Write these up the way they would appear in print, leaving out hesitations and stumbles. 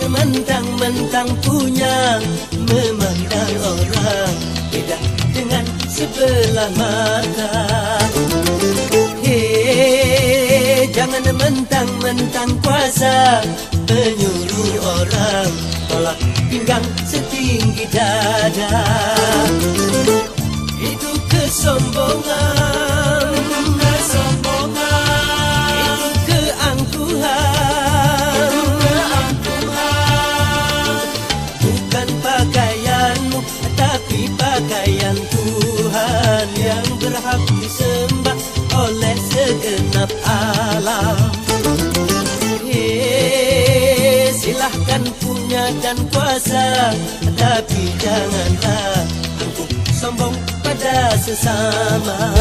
mentang-mentang punya, memandang orang beda dengan sebelah mata. Hei, jangan mentang-mentang kuasa, menyuruh orang tolak pinggang setinggi dada. Itu kesombongan, itu keangkuhan, bukan pakaianmu tapi pakaian Tuhan yang berhak disembah oleh segenap alam. Hei, silahkan punya dan kuasa, tapi janganlah angkuh sombong pada sesama.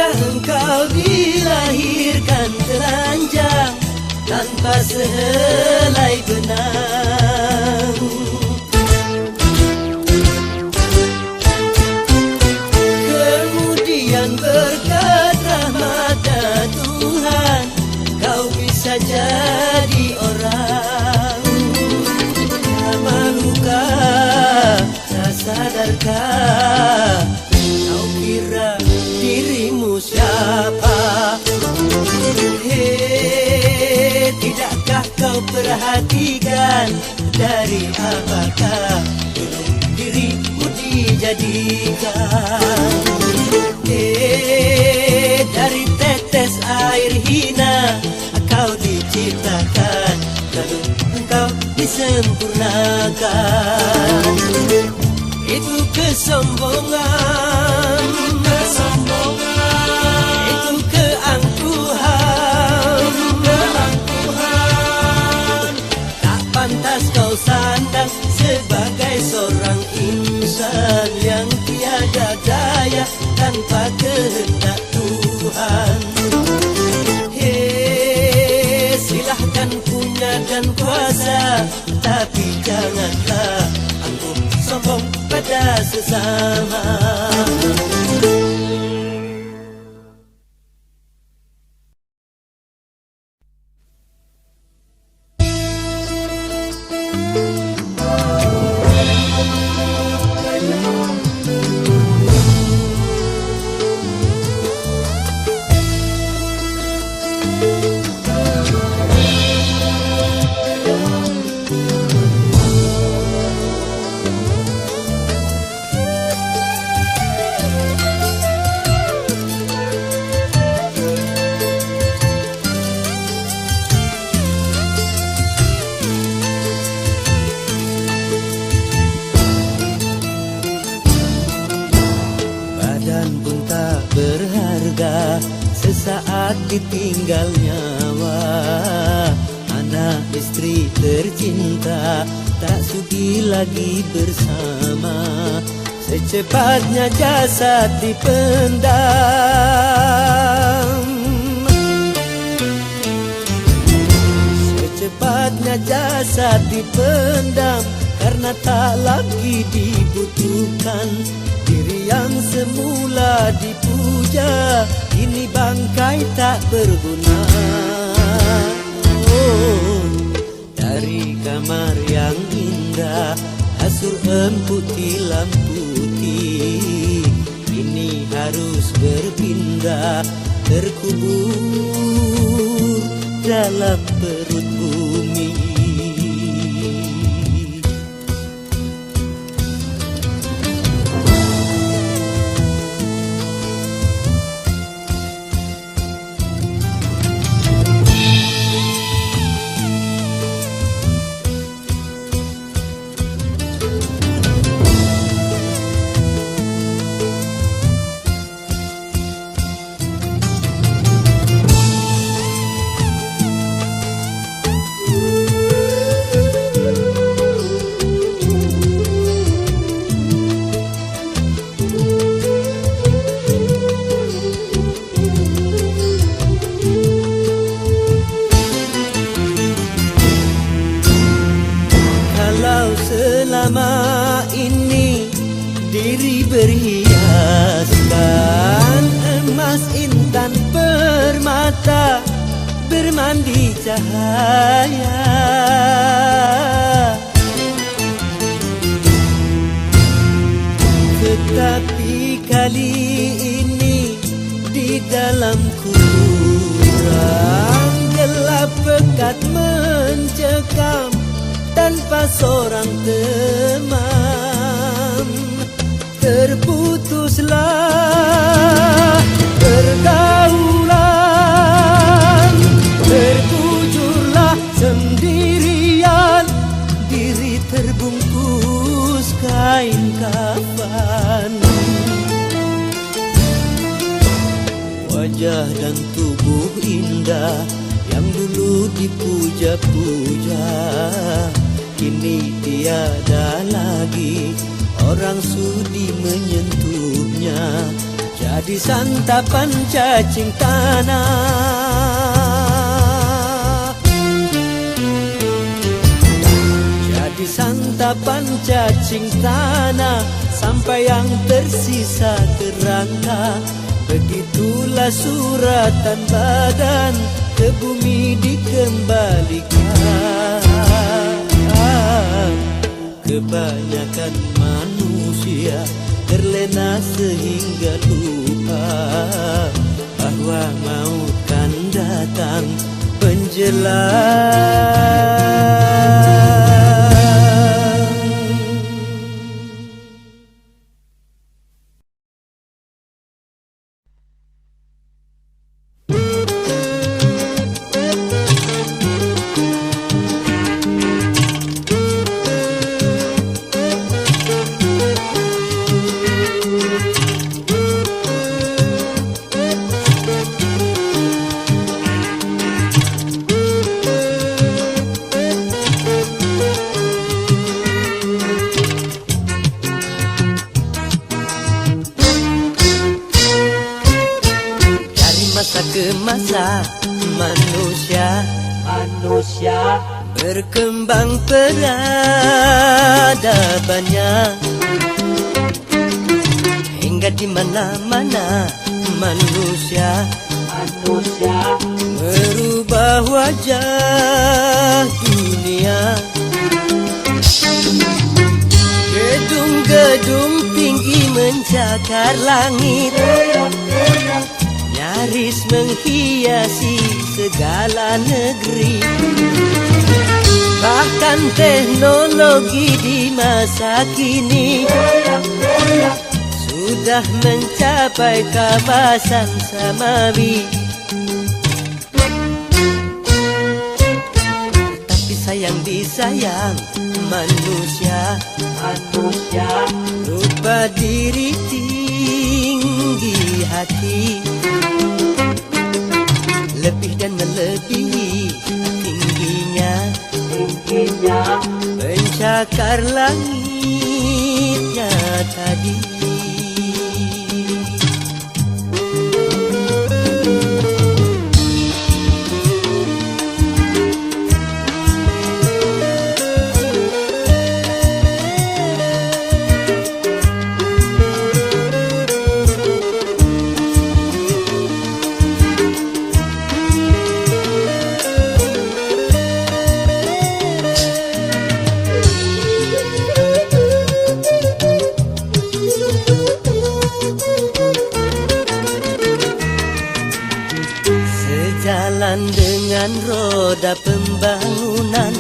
Engkau dilahirkan telanjang tanpa sehelai benang. Kemudian berkat rahmat Tuhan, kau bisa jadi orang. Mahukah, tak sadarkah, kau kira dirimu siapa? Hei, tidakkah kau perhatikan dari apakah dirimu dijadikan? Hei, dari tetes air hina kau diciptakan, lalu engkau disempurnakan. Itu kesombongan, itu keangkuhan, tak pantas kau sandang sebagai seorang insan yang tiada daya tanpa kehendak Tuhan. Hei, silahkan punya dan kuasa, tapi janganlah angkuh sombong pada sesama. Sesaat ditinggal nyawa, anak istri tercinta tak sudi lagi bersama. Secepatnya jasad dipendam, secepatnya jasad dipendam, karena tak lagi dibutuhkan. Diri yang semula dipuja, kini bangkai tak berguna. Oh, dari kamar yang indah, kasur empuk tilam putih, kini harus berpindah, terkubur dalam perut bumi. Diri berhiaskan emas intan permata, bermandi cahaya. Tetapi kali ini di dalam kurang gelap pekat mencekam tanpa seorang teman. Terputuslah pergaulan, terkujurlah sendirian, diri terbungkus kain kafan. Wajah dan tubuh indah yang dulu dipuja-puja, kini tiada lagi orang sudi menyentuhnya. Jadi santapan cacing tanah, jadi santapan cacing tanah, sampai yang tersisa kerangka. Begitulah suratan badan ke bumi dikembalikan. Kebanyakan manusia terlena sehingga lupa bahwa maut kan datang menjelang. Masa manusia berkembang peradabannya, hingga di mana-mana manusia merubah wajah dunia. Gedung-gedung tinggi mencakar langit, nyaris menghiasi segala negeri. Bahkan teknologi di masa kini sudah mencapai kawasan samawi. Tapi sayang disayang manusia lupa diri tinggi hati, lebih dan melebihi tingginya pencakar langitnya tadi. Sejalan dengan roda pembangunan,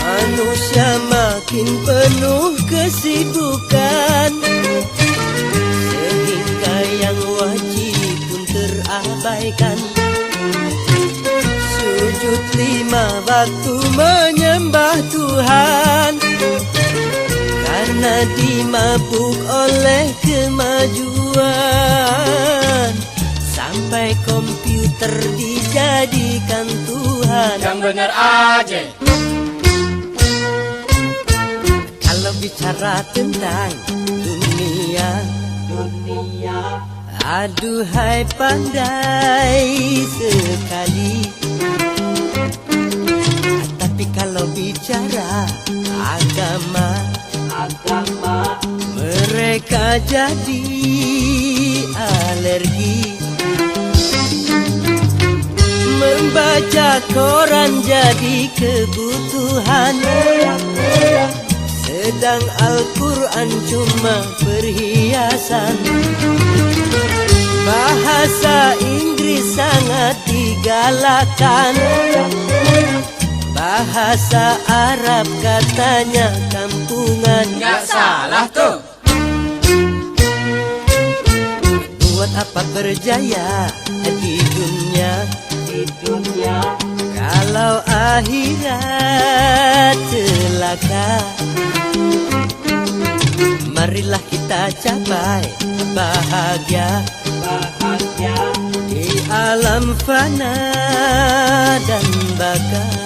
manusia makin penuh kesibukan, sehingga yang wajib pun terabaikan. Sujud 5 waktu menyembah Tuhan, karena dimabuk oleh kemajuan. Sampai komputer dijadikan Tuhan. Yang bener aja. Kalau bicara tentang dunia, aduhai pandai sekali. Tapi kalau bicara agama mereka jadi alergi. Membaca koran jadi kebutuhan, sedang Al-Quran cuma perhiasan. Bahasa Inggris sangat digalakan, bahasa Arab katanya kampungan. Nggak salah tuh. Buat apa berjaya di dunia, kalau akhirat celaka? Marilah kita capai bahagia di alam fana dan baka.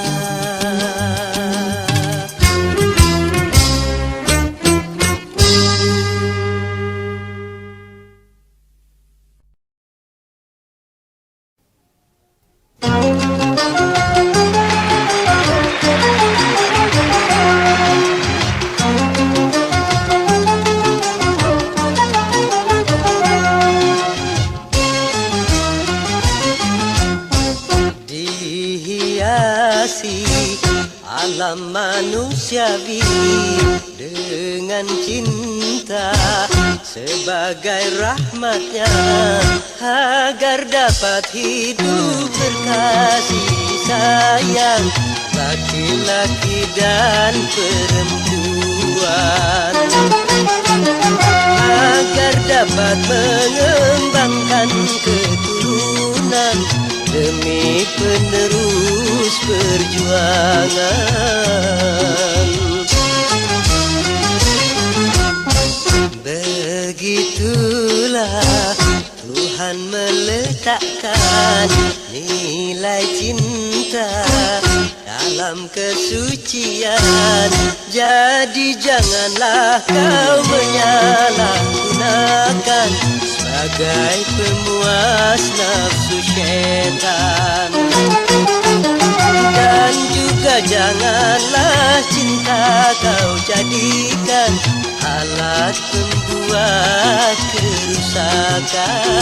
Alam manusiawi dengan cinta sebagai rahmatnya, agar dapat hidup berkasih sayang laki-laki dan perempuan, agar dapat mengembangkan keturunan demi penerus perjuangan. Begitulah Tuhan meletakkan nilai cinta dalam kesucian. Jadi janganlah kau menyalahgunakan sebagai pemuas nafsu syaitan. Dan juga janganlah cinta kau jadikan alat pembuat kerusakan.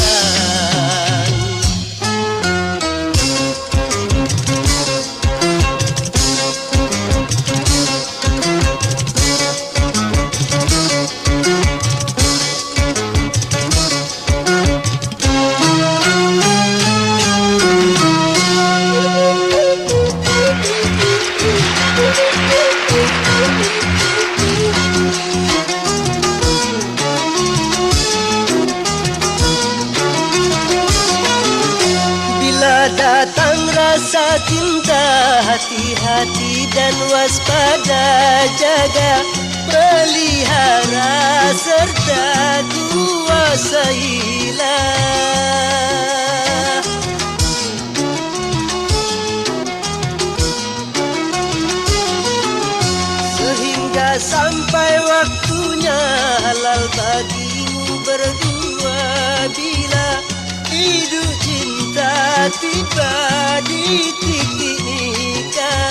Datang rasa cinta, hati-hati dan waspada, jaga, pelihara serta kuasailah. Sehingga sampai waktunya halal bagimu berdua, bila hidup cinta tiba di titik nikah.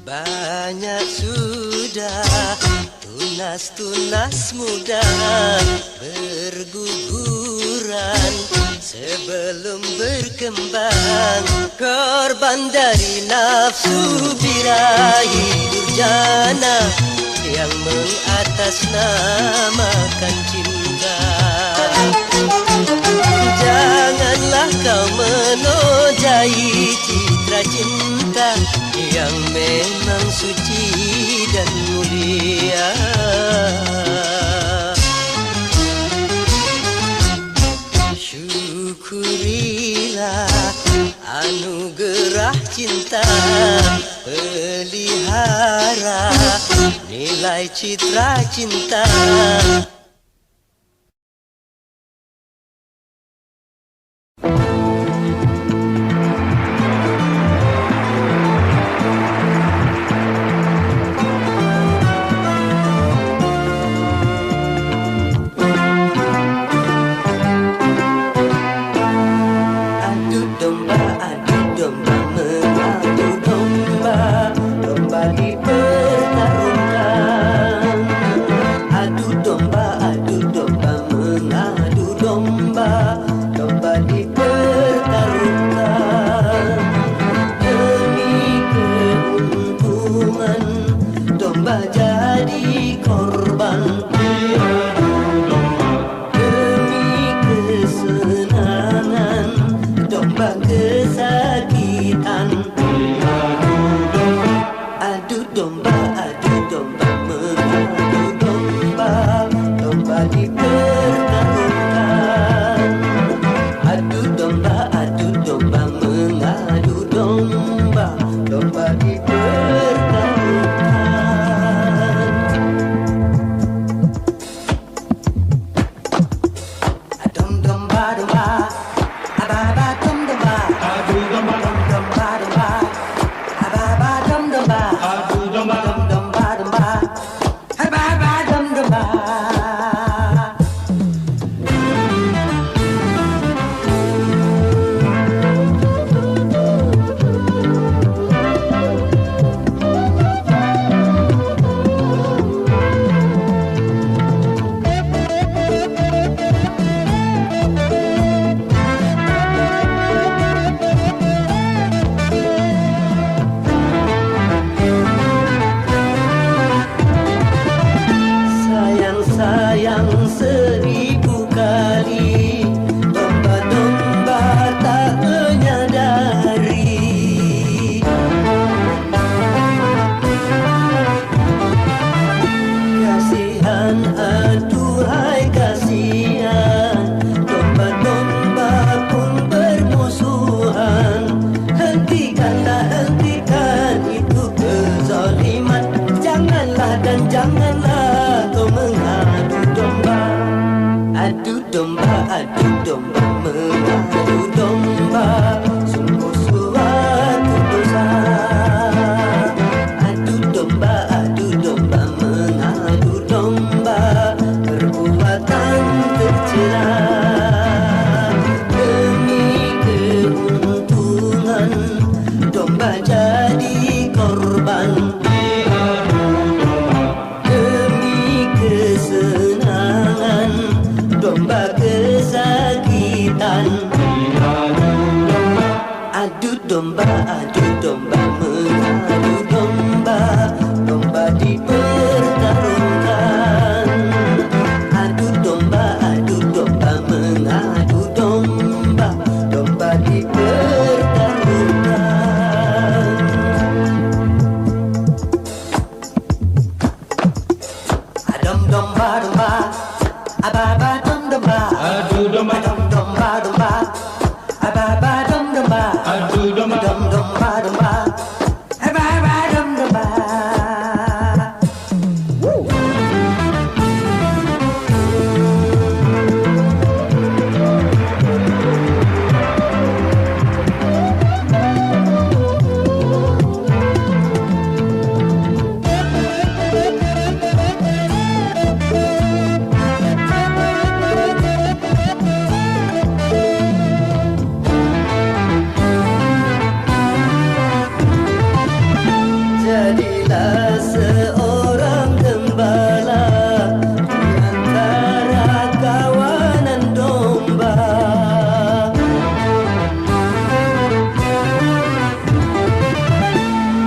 Banyak sudah tunas-tunas muda berguguran sebelum berkembang, korban dari nafsu birahi durjana yang mengatasnamakan cinta. Janganlah kau menodai citra cinta yang memang suci dan mulia. Syukurilah anugerah cinta, pelihara nilai citra cinta. Adu domba, mengadu domba, domba diper domba, adu domba, mengadu domba, domba dipertarungkan. Adu domba, mengadu domba, domba dipertarungkan. Dom domba domba, ababa dom domba, adu domba, dom domba domba, ababa dom domba, adu domba, dom domba domba, ababa dom domba. Sayang seribu kali, domba-domba tak menyadari. Kasihan, aduhai kasihan, domba-domba pun bermusuhan. Hentikanlah, hentikan itu kezaliman. Janganlah dan janganlah kau mengadu domba. Adu domba, mengadu domba, sungguh suatu dosa. Adu domba, mengadu domba, perbuatan tercela. Demi keuntungan, domba jadi korban. Demi kesenangan, domba kesakitan. Adu domba, mengadu domba, domba dipertarungkan. Adu domba, mengadu domba, domba dipertarungkan. Adom domba domba, ababa dom domba, adu domba, dom domba domba, ababa dom domba, adu domba, dom domba domba, ababa dom domba. Jadilah seorang gembala di antara kawanan domba.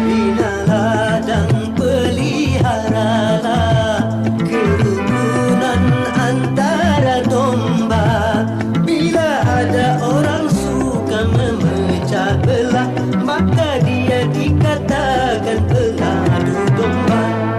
Binalah dan peliharalah kerukunan antara domba. Bila ada orang suka memecah belah, maka dia dikatakan pengadu domba.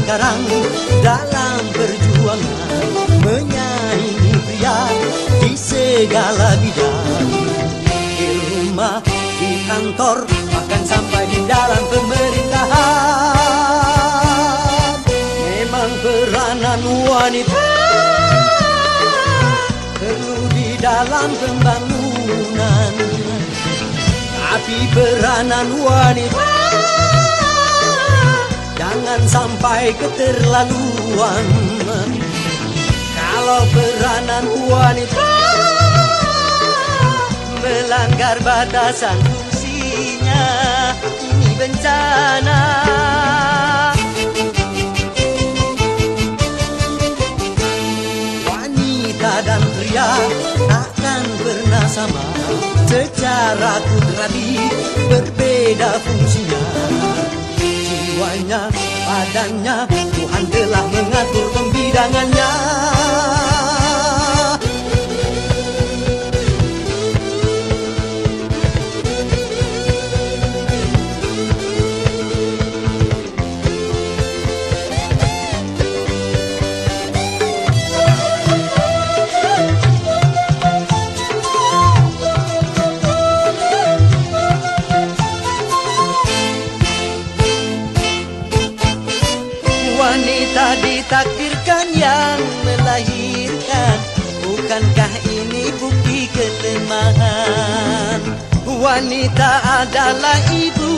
karang dalam perjuangan menyaingi pria di segala bidang. Di rumah, di kantor, bahkan sampai di dalam pemerintahan. Memang peranan wanita perlu di dalam pembangunan, tapi peranan wanita jangan sampai keterlaluan. Kalau peranan wanita melanggar batasan fungsinya, ini bencana. Wanita dan pria takkan pernah sama, secara kudrati berbeda fungsinya. Jiwanya, badannya, Tuhan telah mengatur pembidangannya. Wanita ditakdirkan yang melahirkan, bukankah ini bukti kelemahan? Wanita adalah ibu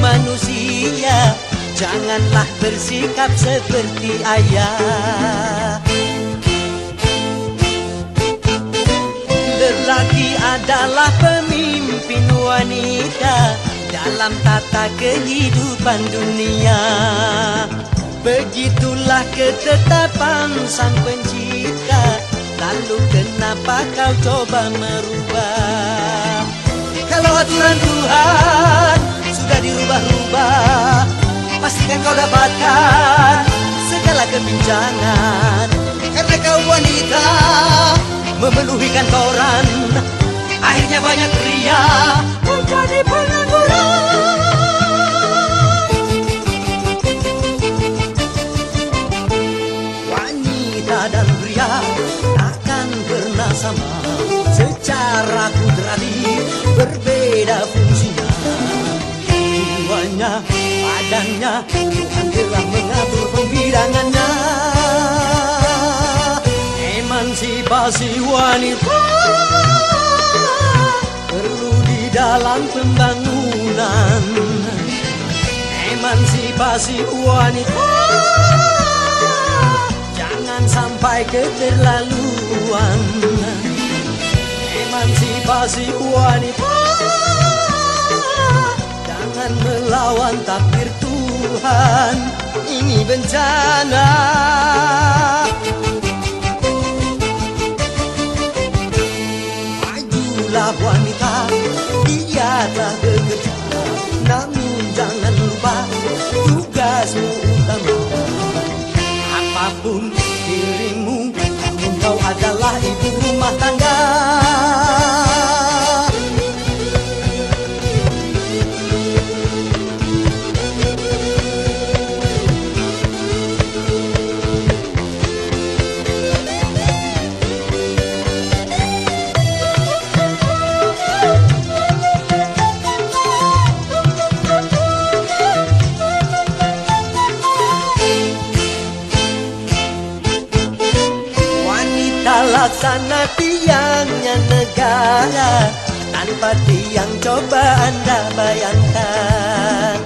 manusia, janganlah bersikap seperti ayah. Lelaki adalah pemimpin wanita dalam tata kehidupan dunia. Begitulah ketetapan Sang Pencipta, lalu kenapa kau coba merubah? Kalau aturan Tuhan sudah dirubah-rubah, pastikan kau dapatkan segala kebincangan. Karena kau wanita memenuhi kantoran, akhirnya banyak pria menjadi pengangguran. Dan pria takkan pernah sama, secara kudrati berbeda fungsinya. Jiwanya, badannya, Tuhan telah mengatur pembidangannya. Emansipasi wanita perlu di dalam pembangunan. Emansipasi wanita sampai keterlaluan. Emansipasi wanita jangan melawan takdir Tuhan, ini bencana. Majulah wanita, giatlah bekerja, namun jangan lupa tugasmu utama. Apapun dirimu, namun kau adalah ibu rumah tangga. Laksana tiangnya negara, tanpa tiang coba Anda bayangkan.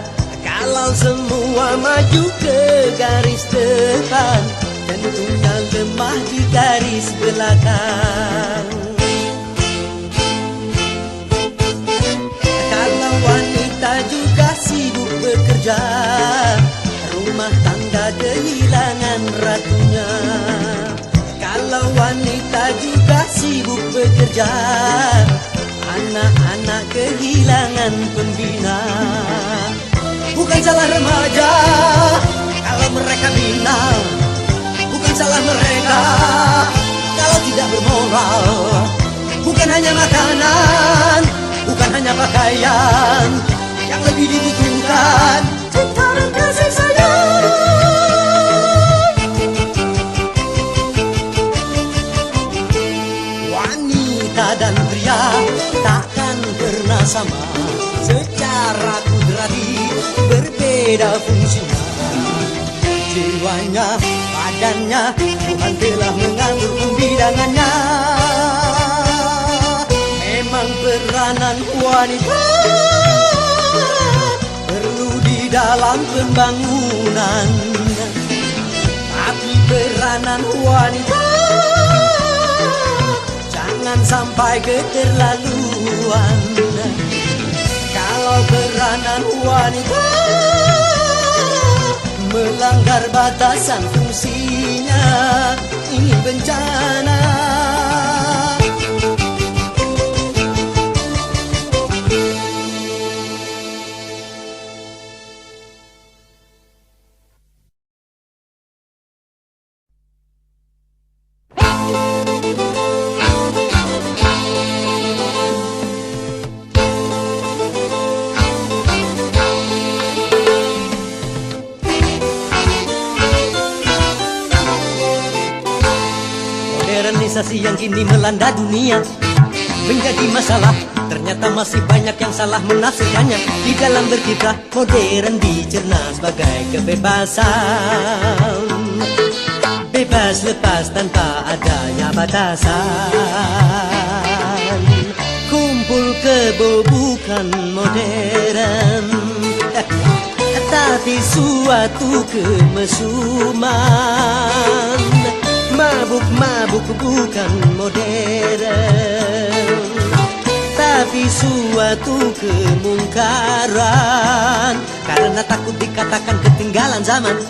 Kalau semua maju ke garis depan, tentunya lemah di garis belakang. Kalau wanita juga sibuk bekerja, rumah tangga kehilangan ratunya. Kalau wanita juga sibuk bekerja, anak-anak kehilangan pembina. Bukan salah remaja kalau mereka bina, bukan salah mereka kalau tidak bermoral. Bukan hanya makanan, bukan hanya pakaian yang lebih dibutuhkan, cinta dan kasih sayang. wanita dan pria takkan pernah sama. Secara kudrati berbeda fungsinya. Jiwanya, badannya, Tuhan telah mengatur pembidangannya. Memang peranan wanita perlu di dalam pembangunan, tapi peranan wanita jangan sampai keterlaluan. Kalau peranan wanita melanggar batasan fungsinya, ini bencana. Modernisasi yang kini melanda dunia menjadi masalah. Ternyata masih banyak yang salah menafsirkannya. Di dalam berkiprah modern dicerna sebagai kebebasan, bebas lepas tanpa adanya batasan. Kumpul kebo bukan modern, tapi suatu kemesuman. Mabuk-mabuk bukan modern, tapi suatu kemungkaran. Karena takut dikatakan ketinggalan zaman,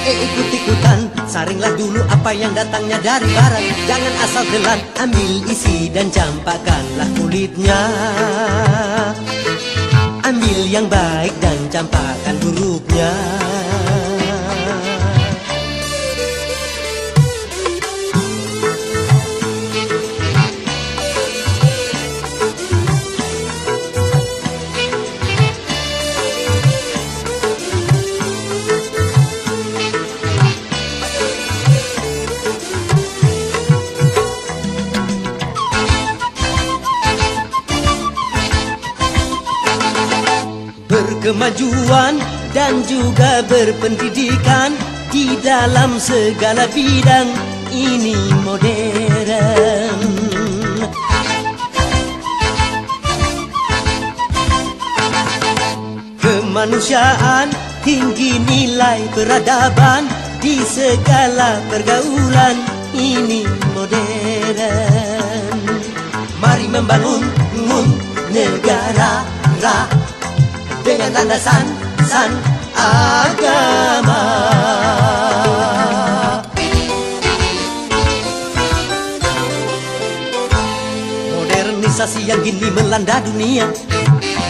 ikut-ikutan, saringlah dulu apa yang datangnya dari barat. Jangan asal telan, ambil isi dan campakkanlah kulitnya. Ambil yang baik dan campakkan buruknya. Berkemajuan dan juga berpendidikan di dalam segala bidang, ini modern. Kemanusiaan, tinggi nilai peradaban di segala pergaulan, ini modern. Mari membangun negara dengan landasan agama. Modernisasi yang kini melanda dunia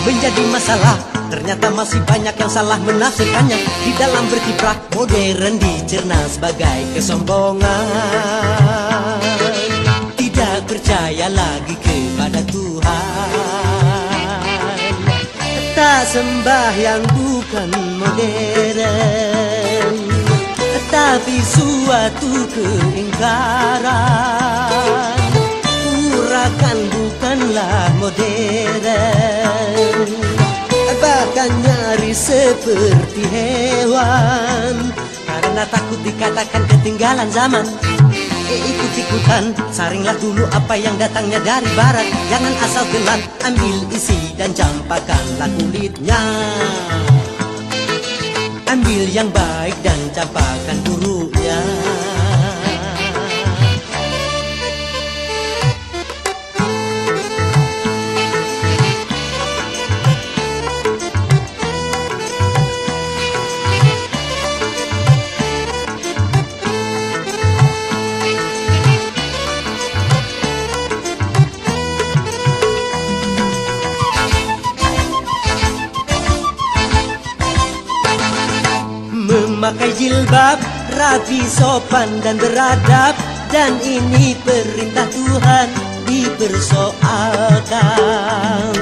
menjadi masalah. Ternyata masih banyak yang salah menafsirkannya. Di dalam berkiprah modern dicerna sebagai kesombongan. Tidak percaya lagi kepada Tuhan. Tak sembahyang bukan modern, tapi suatu keingkaran. Urakan bukanlah modern, bahkan nyaris seperti hewan. Karena takut dikatakan ketinggalan zaman, ikut-ikutan, saringlah dulu apa yang datangnya dari barat. Jangan asal telan, ambil isi dan campakkanlah kulitnya. Ambil yang baik dan campakkan buruknya. Memakai jilbab, rapi, sopan dan beradab, dan ini perintah Tuhan dipersoalkan.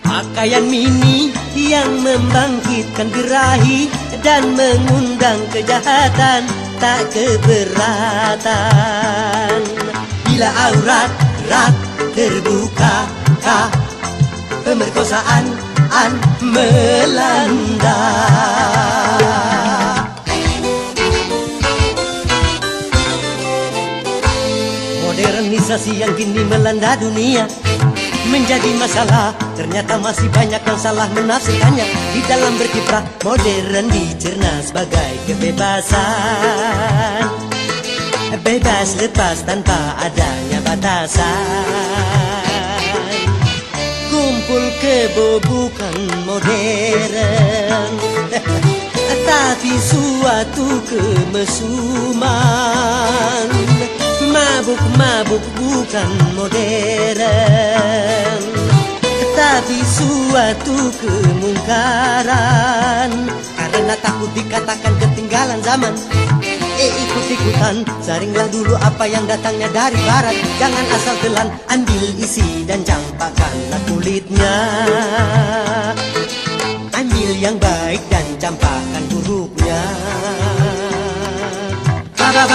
Pakaian mini yang membangkitkan birahi dan mengundang kejahatan, tak keberatan. Bila aurat terbuka, pemerkosaan melanda. Modernisasi yang kini melanda dunia menjadi masalah. Ternyata masih banyak yang salah menafsirkannya. Di dalam berkiprah modern dicerna sebagai kebebasan, bebas lepas tanpa adanya batasan. Kumpul kebo bukan modern, tapi suatu kemesuman. Mabuk bukan modern, tapi suatu kemungkaran. Karena takut dikatakan ketinggalan zaman, ikut-ikutan, saringlah dulu apa yang datangnya dari barat. Jangan asal telan, ambil isi dan campakkanlah kulitnya. Ambil yang baik dan campakkan buruknya. Bab.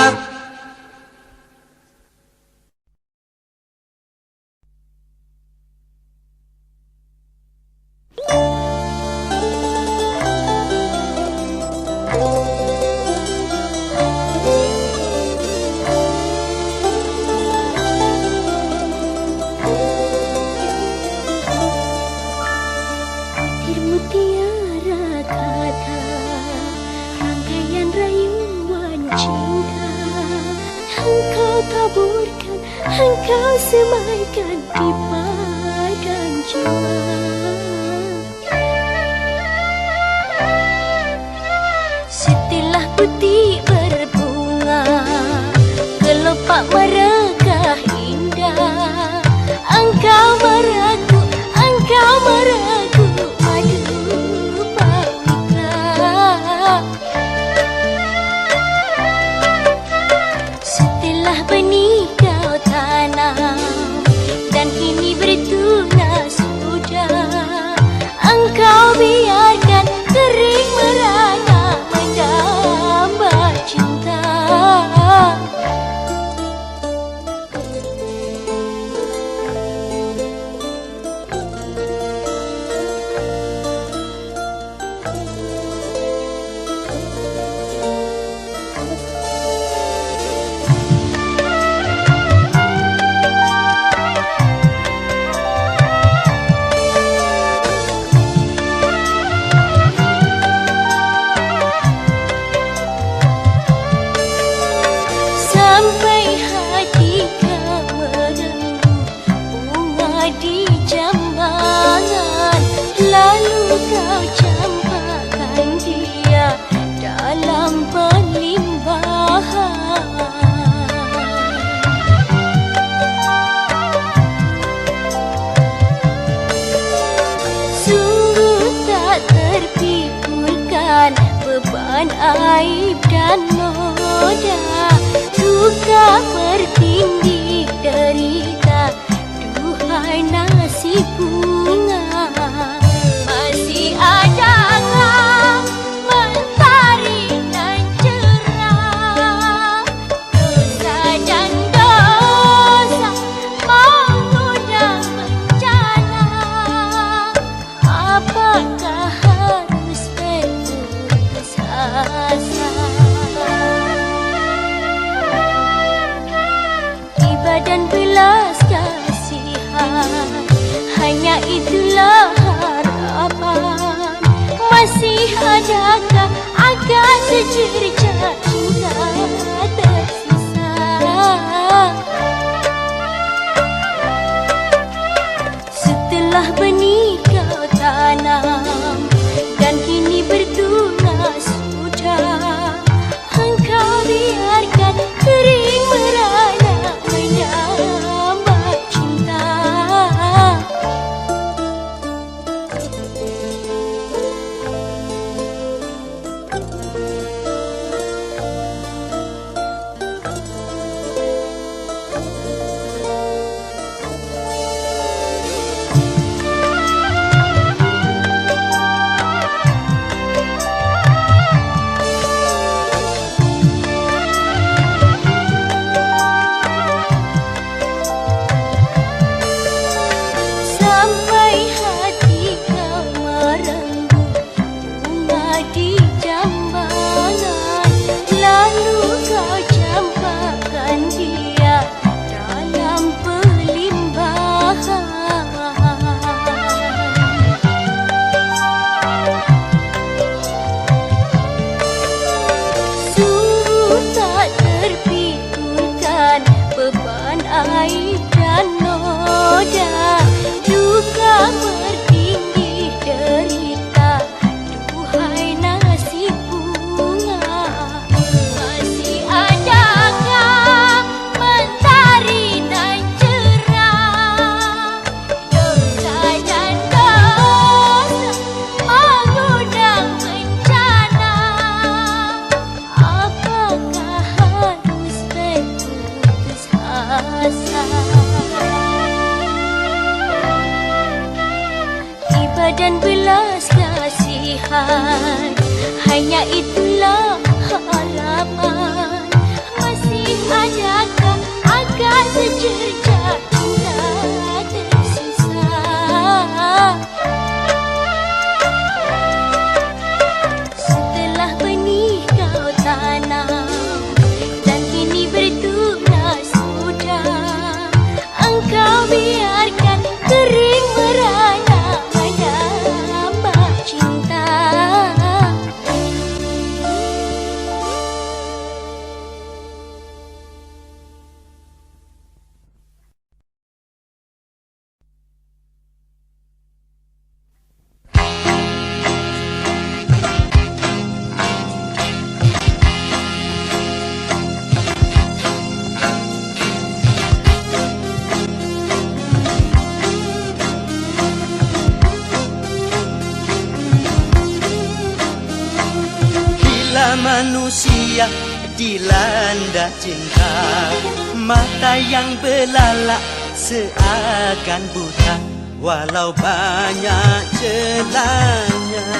Engkau semaikan di badan jiwa. Setelah putih berbunga, kelopak merekah indah. Engkau meragu madu pawitra. Setelah benih kau tanam dan kini bertunas sudah, engkau biarkan kering merana mendamba cinta. Sampai hati kau merenggut bunga di jambangan, lalu kau campakkan dia dalam penlimbahan. Sungguh tak terpikirkan beban aib dan noda, duka bertindih derita, duhai nasib bunga. Masih adakah mentari dan cerah, dosa dan dosa, malu dan bencana. Apakah harus berputus asa? Dan belas kasihan, hanya itulah harapan. Masih adakah akan secerca cinta tersisa? Setelah benih kau tanam dan kini bertunas sudah, engkau biarkan kering merana mendamba cinta. bertindih derita, duhai nasib bunga. Masih adakah mentari nan cerah? Dosa dan dosa mengundang bencana. Apakah harus berputus asa? Iba dan belas kasihan, hanya itulah harapan. Masih adakah agar secerca cinta tersisa? Setelah benih kau tanam dan kini bertunas sudah, engkau biarkan kering merana menambah cinta. Bila manusia dilanda cinta, mata yang belalak seakan buta. Walau banyak celahnya,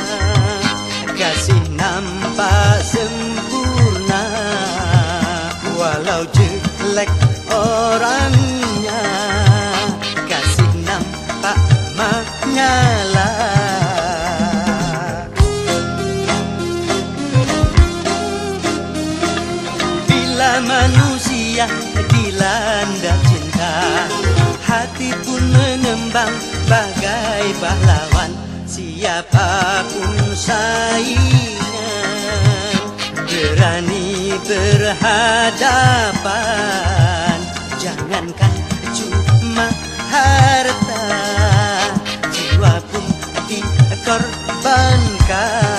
kasih nampak sempurna. Walau jelek orangnya, kasih nampak menyala. Bila manusia dilanda cinta, hati pun mengembang bagai pahlawan. Siapapun saingan berani berhadapan. Jangankan cuma harta, jiwa pun dikorbankan.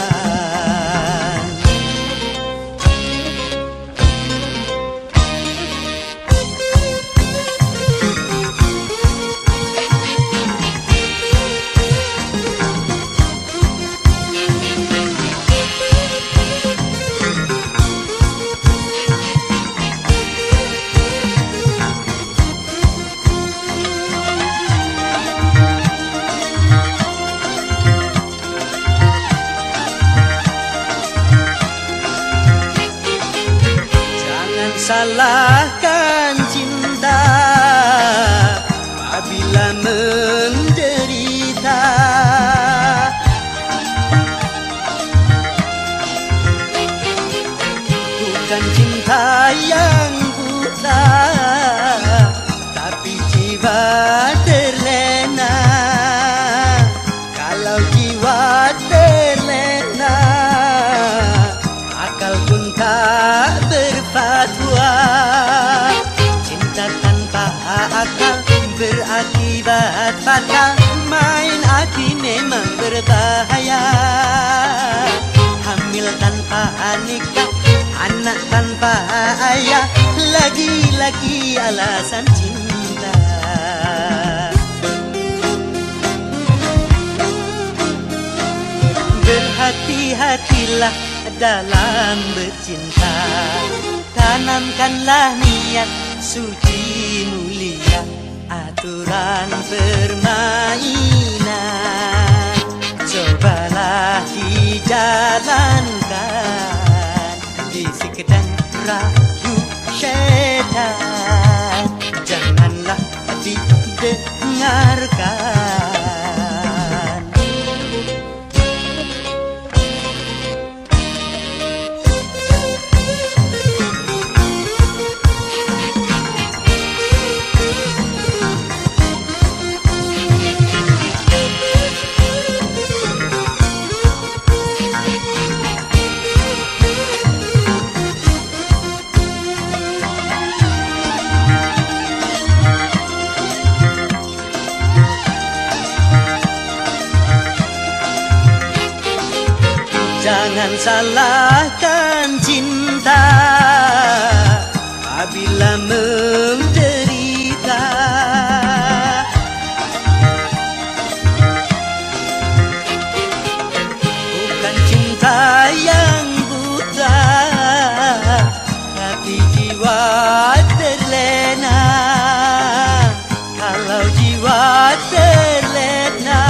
Salahkan cinta apabila menderita. Bukan cinta yang buta, tapi jiwa terlena. Kalau jiwa terlena, akal pun tak berfatwa. Cinta tanpa akal berakibat fatal. Main hati memang berbahaya. Hamil tanpa nikah, anak tanpa ayah, lagi-lagi alasan cinta. Berhati-hatilah dalam bercinta. Tanamkanlah niat suci mulia, aturan permainan cobalah dijalankan. Bisik dan rayu syaitan janganlah didengarkan. Jangan salahkan cinta apabila menderita. Bukan cinta yang buta, tapi jiwa terlena. Kalau jiwa terlena,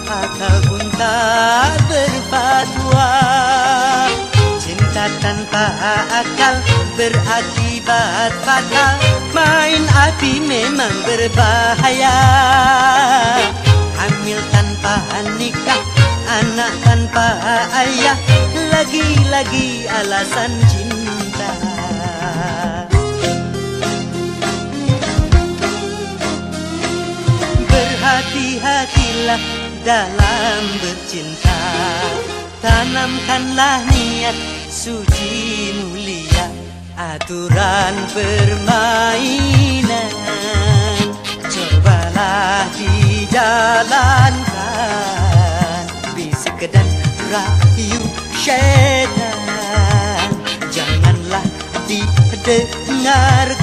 akal pun tak berfatwa. Cinta tanpa akal berakibat fatal. Main api memang berbahaya. Hamil tanpa nikah, anak tanpa ayah, lagi-lagi alasan cinta. Berhati-hatilah dalam bercinta. Tanamkanlah niat suci mulia. Aturan permainan cobalah dijalankan. Bisik dan rayu syaitan janganlah didengarkan.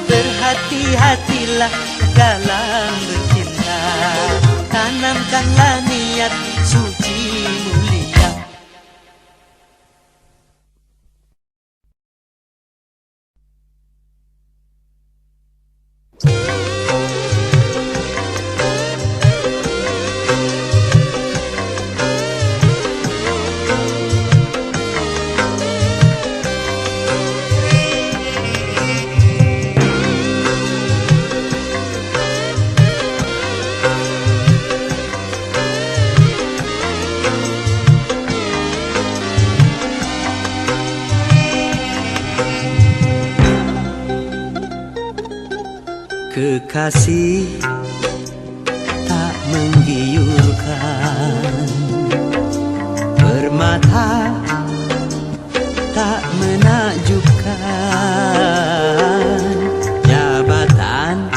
Berhati-hatilah dalam bercinta. Tanamkanlah niat suci mulia. Kekasih tak menggiurkan, permata tak menakjubkan, jabatan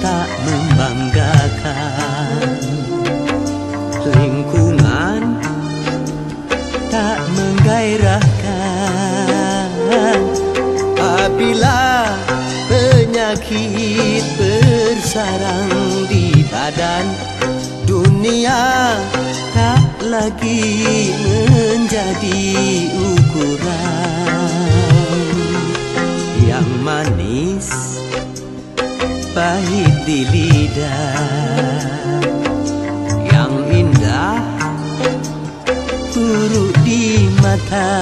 tak membanggakan, lingkungan tak menggairahkan. Apabila penyakit bersarang di badan, dunia tak lagi menjadi ukuran. Yang manis pahit di lidah, yang indah buruk di mata.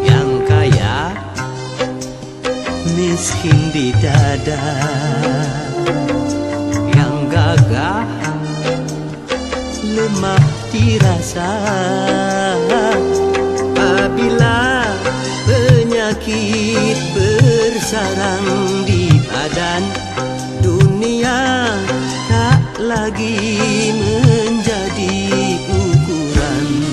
Yang kaya miskin di dada, yang gagah lemah dirasa. Apabila penyakit bersarang di badan, dunia tak lagi menjadi ukuran.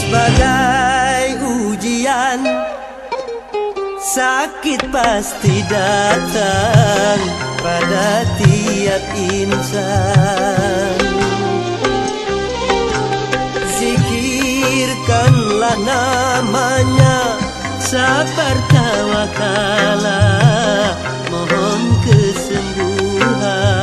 Sebagai ujian, sakit pasti datang pada tiap insan. Zikirkanlah namanya, sabar tawakalah, mohon kesembuhan.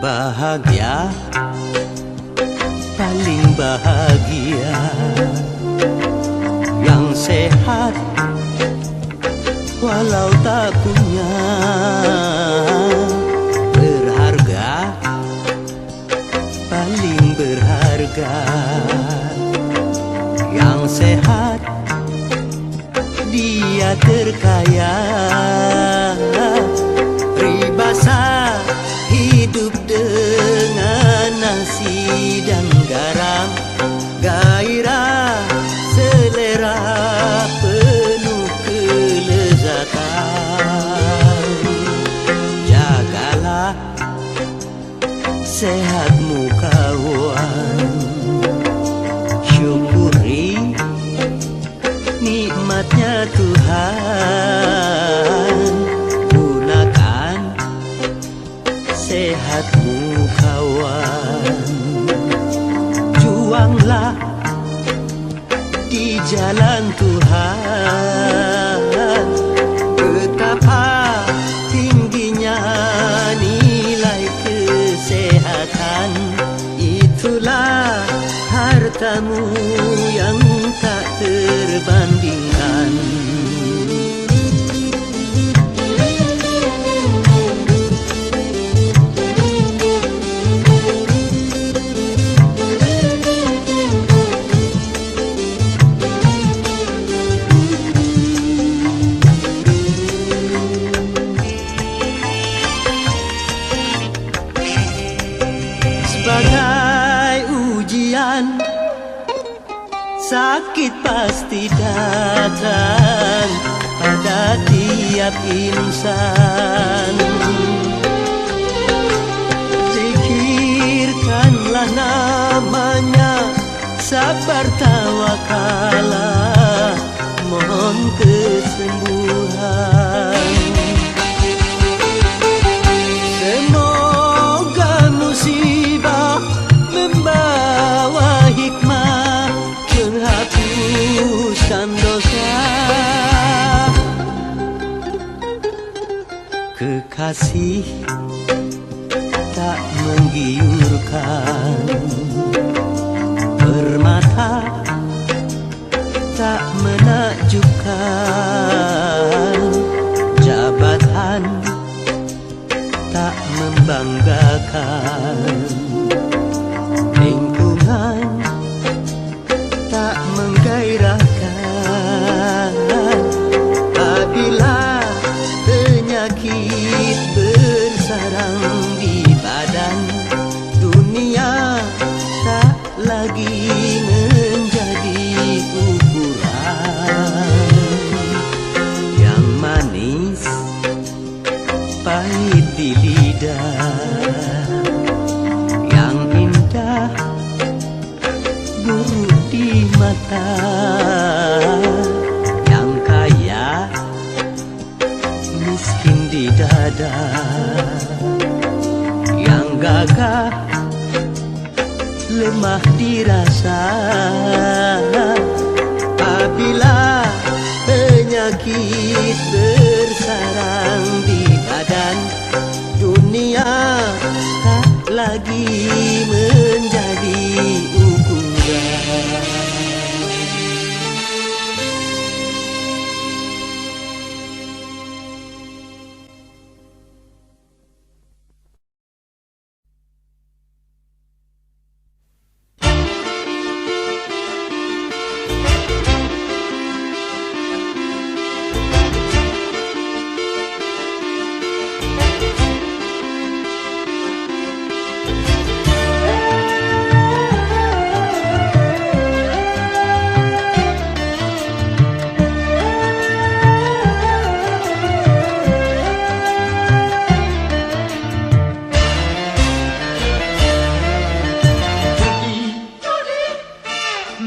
Bahagia, paling bahagia, yang sehat walau tak punya, berharga, paling berharga. keluarga yang sehat, dia terkaya. Peribahasa hidup dengan nasi dan garam, gairah selera penuh kelezatan. Jagalah sehatmu kawan, syukuri nikmatnya Tuhan. Gunakan sehatmu kawan, juanglah di jalan Tuhan. Betapa tingginya nilai kesehatan, itulah hartamu yang tak terbandingkan. Sebagai ujian, sakit pasti datang pada tiap insan. Zikirkanlah namanya, sabar tawakalah, mohon kesembuhan. Semoga musibah membawa hikmah, menghapuskan dosa. Kekasih tak menggiurkan, permata tak menakjubkan, jabatan tak membanggakan, lingkungan tak menggairahkan. Apabila penyakit bersarang di badan, dunia tak lagi menjadi ukuran. Yang manis pahit di lidah, yang indah buruk di mata. Yang kaya miskin di dada, yang gagah lemah dirasa. Apabila penyakit bersarang di badan, dunia tak lagi menjadi ukuran.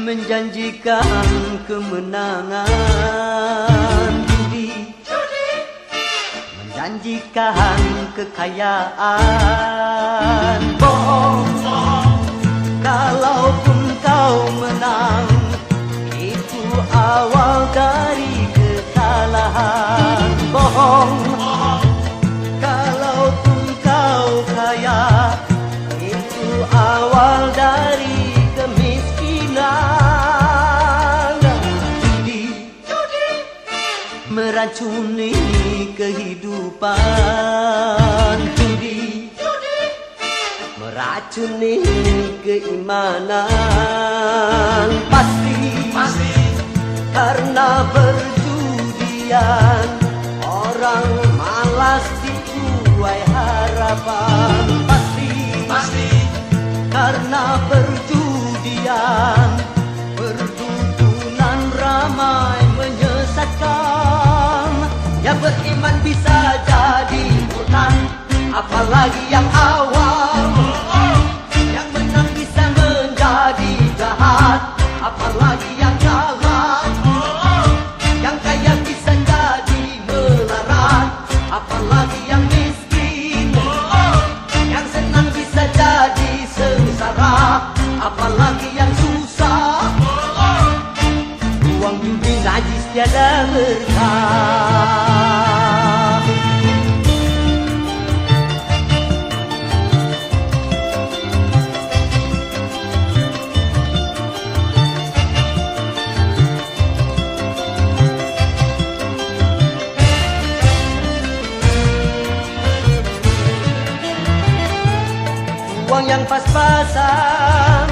Menjanjikan kemenangan, judi menjanjikan kekayaan. Bohong, kalaupun kau menang, itu awal dari kesalahan. Bohong, kalaupun kau kaya, itu awal dari kemiskinan. Meracuni kehidupan, judi meracuni keimanan. Pasti karena perjudian orang malas dibuai harapan. Pasti karena perjudian perdukunan ramai menyesatkan. Yang beriman bisa jadi murtad, apalagi yang awam. Yang menang bisa menjadi jahat, apalagi yang kalah. Yang kaya bisa jadi melarat, apalagi yang miskin. Yang senang bisa jadi sengsara, apalagi yang susah. Uang judi najis tiada berkah. Uang yang pas-pasan,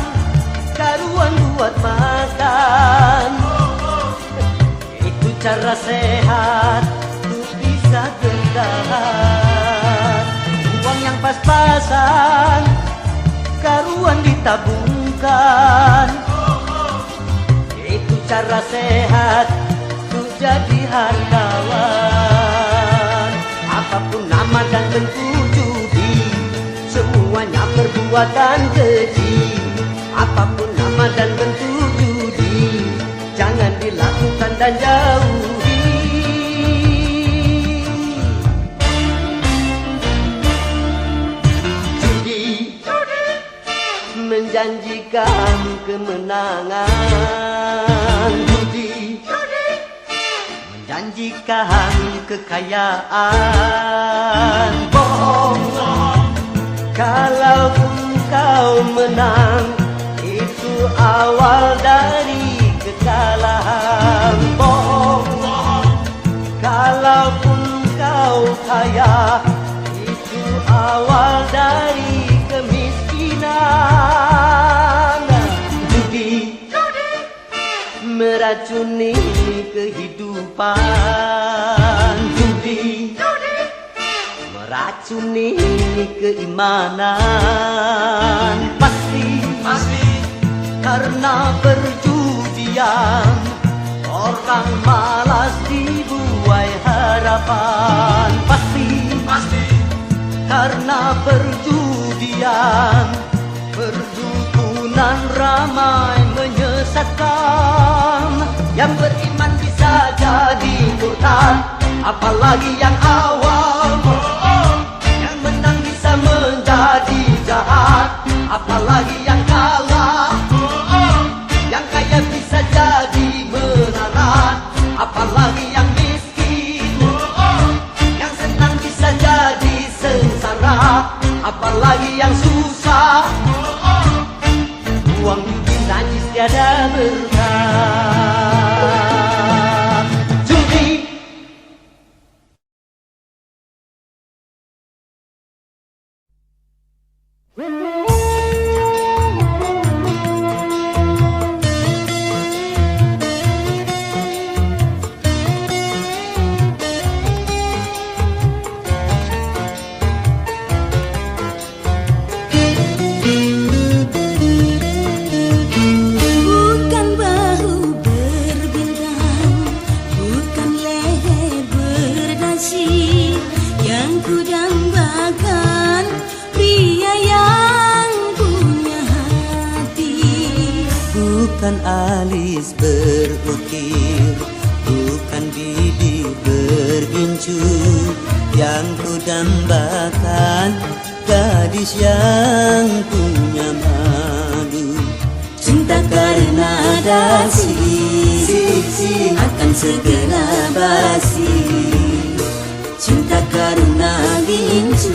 karuan buat makan. Itu cara sehat untuk bisa bertahan. Uang yang pas-pasan, karuan ditabungkan. Itu cara sehat untuk jadi hartawan. Apapun nama dan bentuk judi, semuanya perbuatan keji. Apapun nama dan bentuk judi, jangan dilakukan dan jauhi. Judi menjanjikan kemenangan. Judi menjanjikan kekayaan. Bohong kalaupun kau menang, itu awal dari kekalahan. Bohong kalaupun kau kaya, itu awal dari kemiskinan. Judi meracuni kehidupan. Judi meracuni keimanan. Pasti karena perjudian orang malas dibuai harapan. Pasti karena perjudian perdukunan ramai menyesatkan. Yang beriman bisa jadi murtad, apalagi yang awam. Yang menang bisa menjadi jahat, apalagi yang kalah. Yang kaya bisa jadi melarat, apalagi yang miskin. Yang senang bisa jadi sengsara, apalagi yang susah. Uang judi najis tiada berkah. Judi bukan alis berukir, bukan bibir bergincu. Yang ku dambakan gadis yang punya madu. Cinta karena dasi akan segera basi. Cinta karena gincu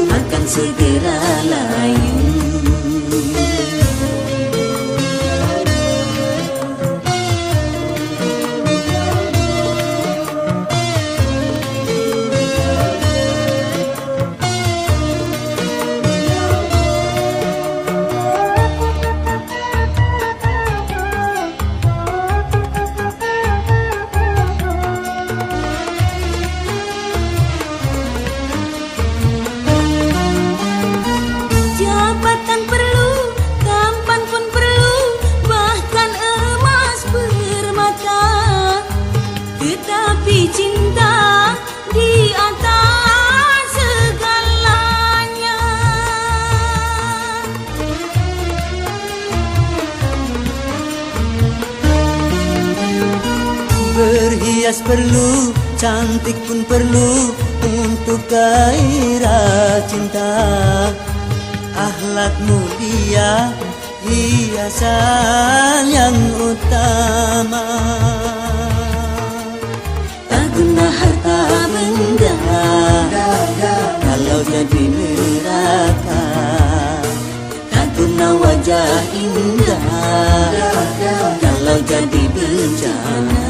akan segera layu. Berhias perlu, cantik pun perlu untuk gairah cinta. Akhlak mulia, hiasan yang utama. Tak guna harta benda kalau jadi neraka. Tak guna wajah indah kalau jadi bencana.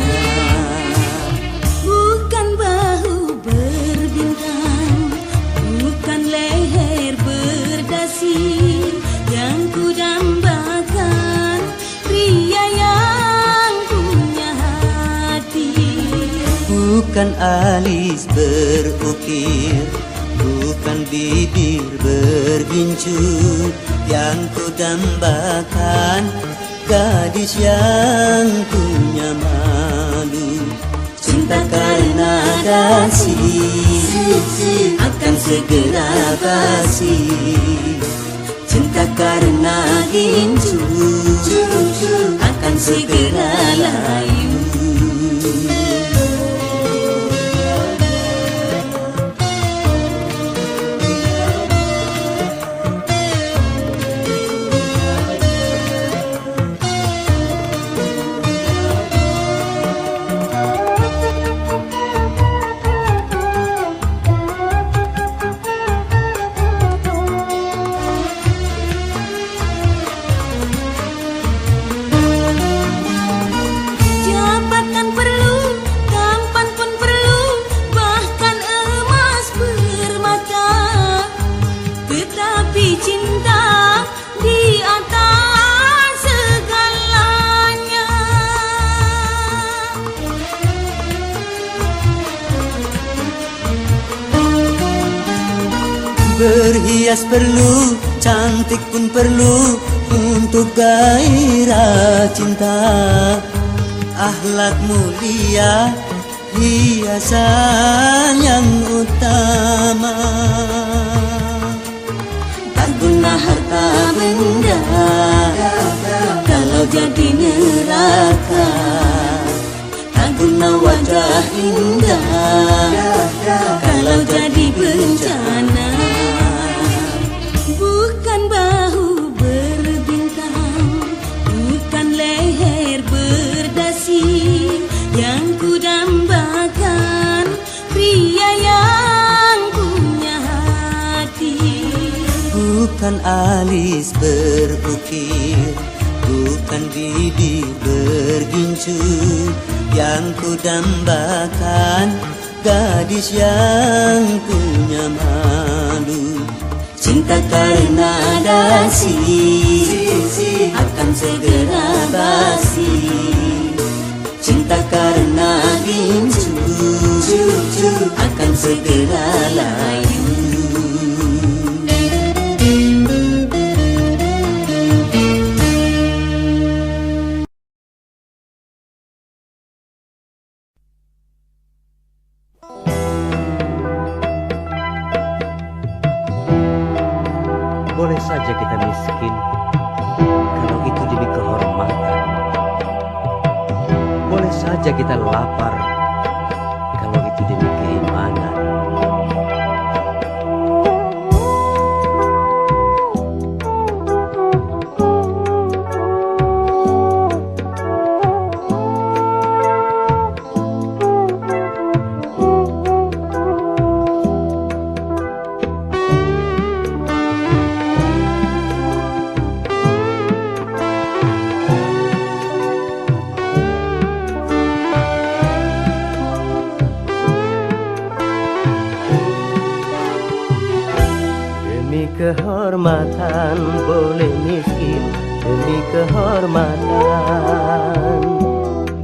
Bukan bahu berbintang, bukan leher berdasi yang ku dambakan, pria yang punya hati. Bukan alis berukir, bukan bibir bergincu yang ku dambakan, gadis yang punya malu. Cinta karena dasi akan segera basi. Cinta karena gincu akan segera layu. Jabatan perlu, tampan pun perlu, bahkan emas permata. Tetapi cinta di atas segalanya. Berhias perlu, cantik pun perlu untuk gairah cinta. Akhlak mulia, hiasan yang utama. Tak guna harta benda kalau jadi neraka. Tak guna wajah indah kalau jadi bencana. Bukan bahu berbintang, bukan leher berdasi yang ku dambakan, pria yang punya hati. Bukan alis berukir, bukan bibir bergincu yang ku dambakan, gadis yang punya malu. Cinta karena dasi akan segera basi. Cinta karena gincu akan segera layu. Boleh saja kita miskin kalau itu demi kehormatan. Boleh saja kita lapar kalau itu demi keimanan. Kehormatan boleh miskin demi kehormatan.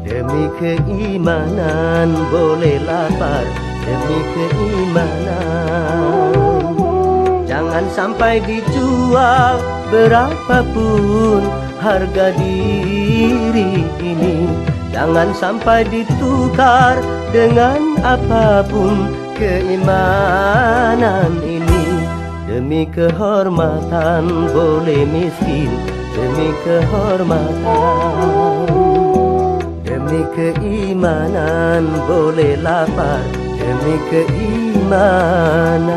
Demi keimanan boleh lapar demi keimanan. Jangan sampai dijual berapapun harga diri ini. Jangan sampai ditukar dengan apapun keimanan ini. Demi kehormatan boleh miskin demi kehormatan. Demi keimanan boleh lapar demi keimanan.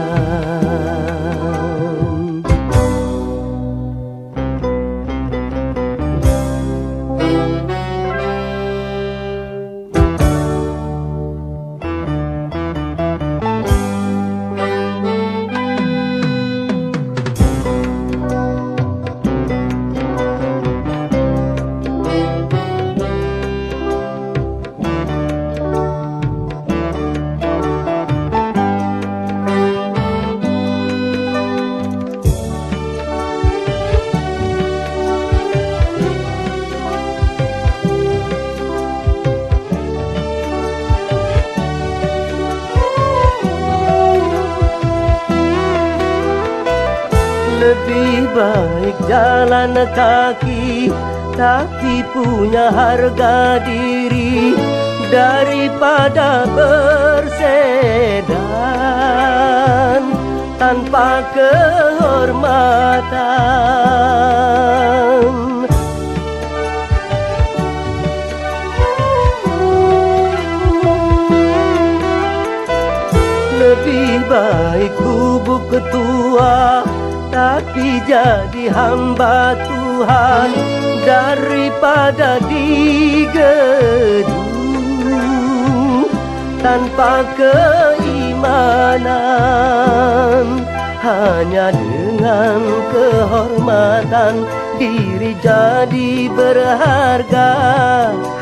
Lebih baik jalan kaki tapi punya harga diri daripada bersedan tanpa kehormatan. Lebih baik bubuk ketua tapi jadi hamba Tuhan daripada digedung tanpa keimanan. Hanya dengan kehormatan diri jadi berharga.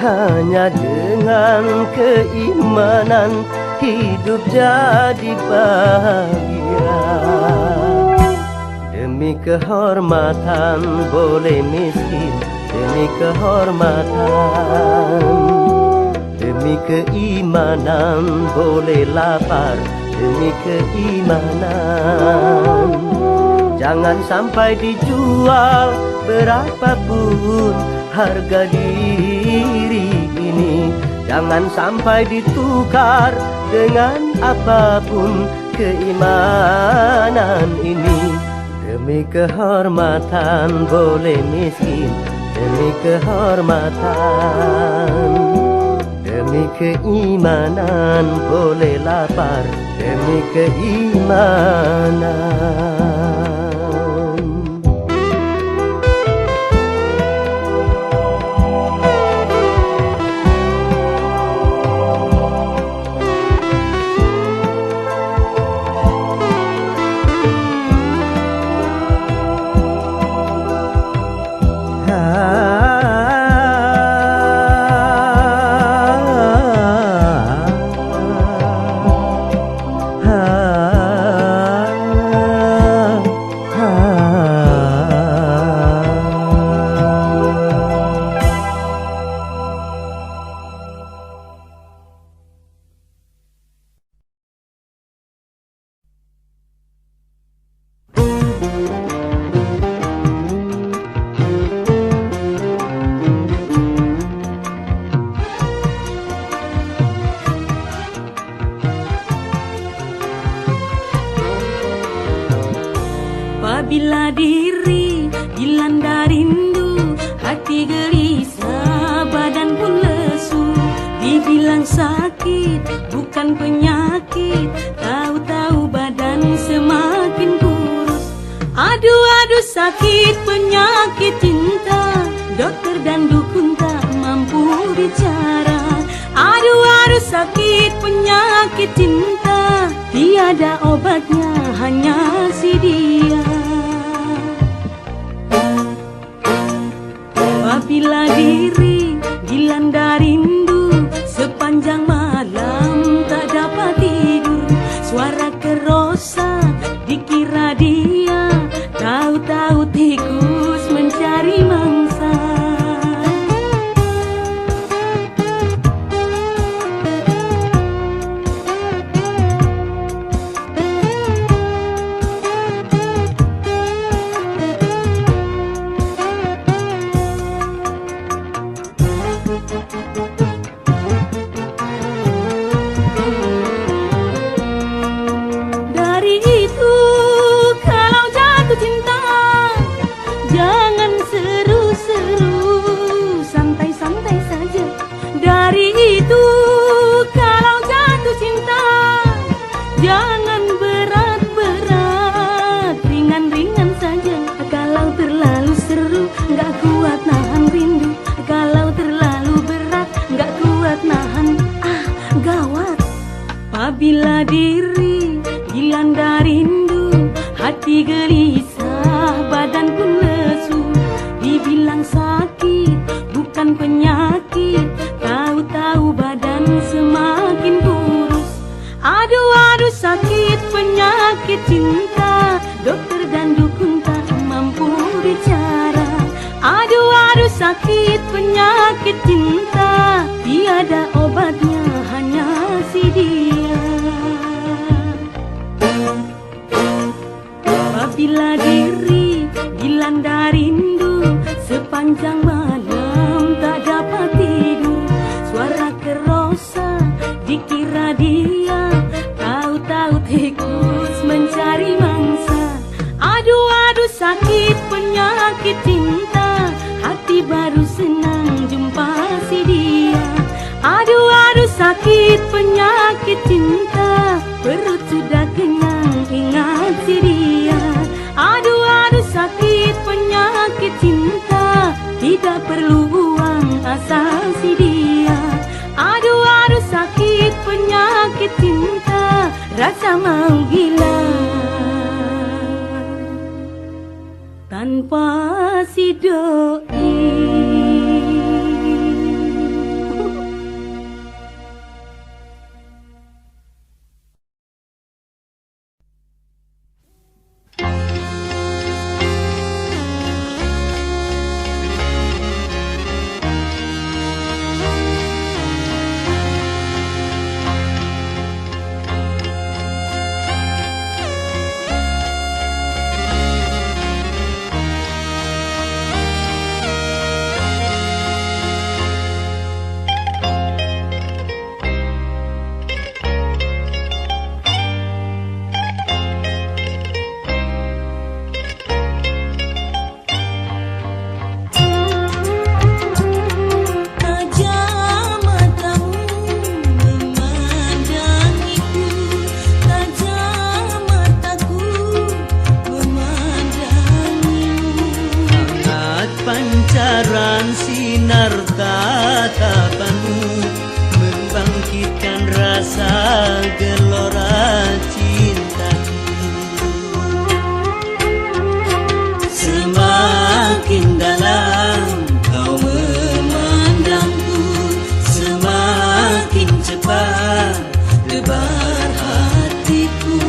Hanya dengan keimanan hidup jadi bahagia. Demi kehormatan boleh miskin, demi kehormatan. Demi keimanan boleh lapar, demi keimanan. Jangan sampai dijual berapapun harga diri ini. Jangan sampai ditukar dengan apapun keimanan ini. Demi kehormatan boleh miskin, demi kehormatan. Demi keimanan boleh lapar, demi keimanan. Apabila diri dilanda rindu, hati gelisah, badan pun lesu. Dibilang sakit, bukan penyakit, tahu-tahu badan semakin kurus. Aduh sakit penyakit cinta, dokter dan dukun tak mampu bicara. Aduh sakit penyakit cinta, tiada obatnya hanya si dia. Apabila diri dilanda rindu, sepanjang malam tak dapat tidur. Suara kerosa dikira dia, tahu-tahu tikus mencari mangsa. hari itu kalau jatuh cinta, jangan berat-berat, ringan-ringan saja. Kalau terlalu seru, nggak kuat nahan rindu. Kalau terlalu berat, nggak kuat nahan, gawat. Apabila diri dilanda rindu, hati gelisah, badan pun lesu. Dibilang sakit, bukan penyakit, tahu-tahu badan semakin kurus. Aduh sakit penyakit cinta, dokter dan dukun tak mampu bicara. Aduh sakit penyakit cinta, tiada obatnya, hanya si dia. Apabila diri dilanda rindu, sepanjang malam tak dapat tidur. Suara kerosa dikira dia, tahu-tahu tikus mencari mangsa. Aduh sakit penyakit cinta, hati baru senang jumpa si dia. Aduh sakit penyakit cinta, perut sudah kenyang ingat si dia. Aduh sakit penyakit cinta, tidak perlu uang asal si dia. Aduh sakit penyakit cinta, rasa mau gila tanpa si doi. Pancaran sinar tatapanmu membangkitkan rasa gelora cintaku. Semakin dalam kau memandangku, semakin cepat debar hatiku.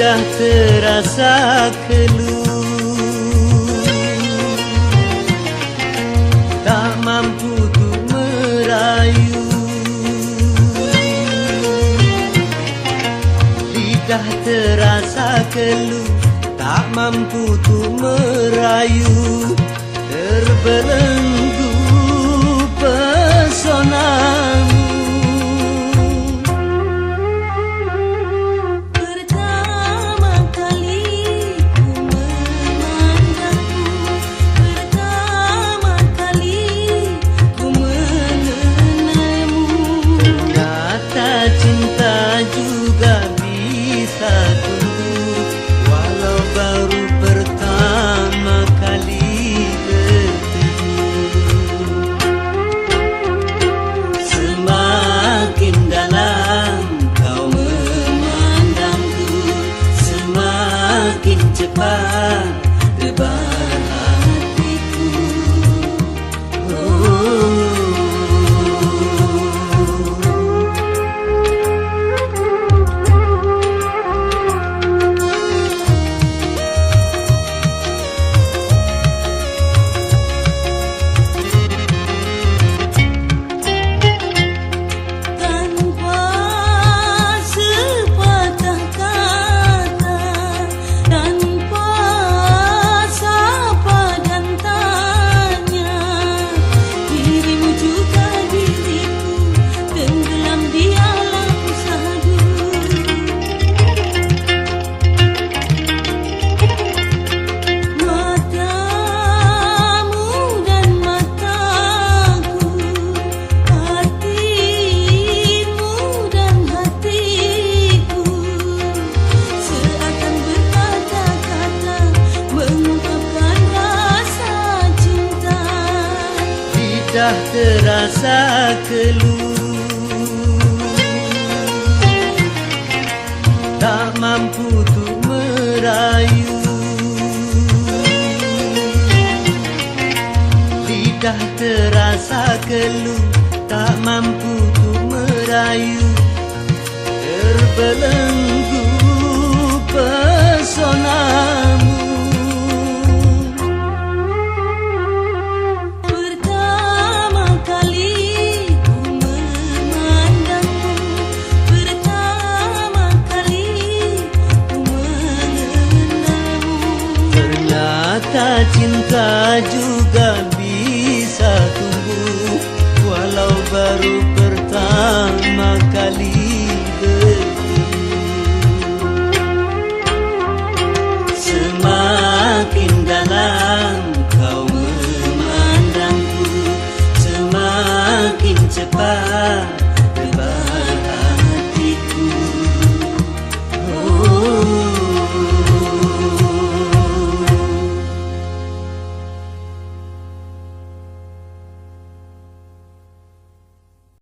Sudah terasa keluh, tak mampu untuk merayu. Lidah terasa keluh, tak mampu untuk merayu. Terbelenggu pesonamu. Juga bisa tumbuh walau baru pertama kali bertemu. terasa keluh, tak mampu untuk merayu. Lidah terasa keluh, tak mampu untuk merayu. Terbelenggu pesonamu. Pertama kali ku memandangmu, pertama kali ku mengenalmu. Ternyata cinta juga bisa tumbuh, walau baru pertama kali bertemu. Semakin dalam kau memandangku, semakin cepat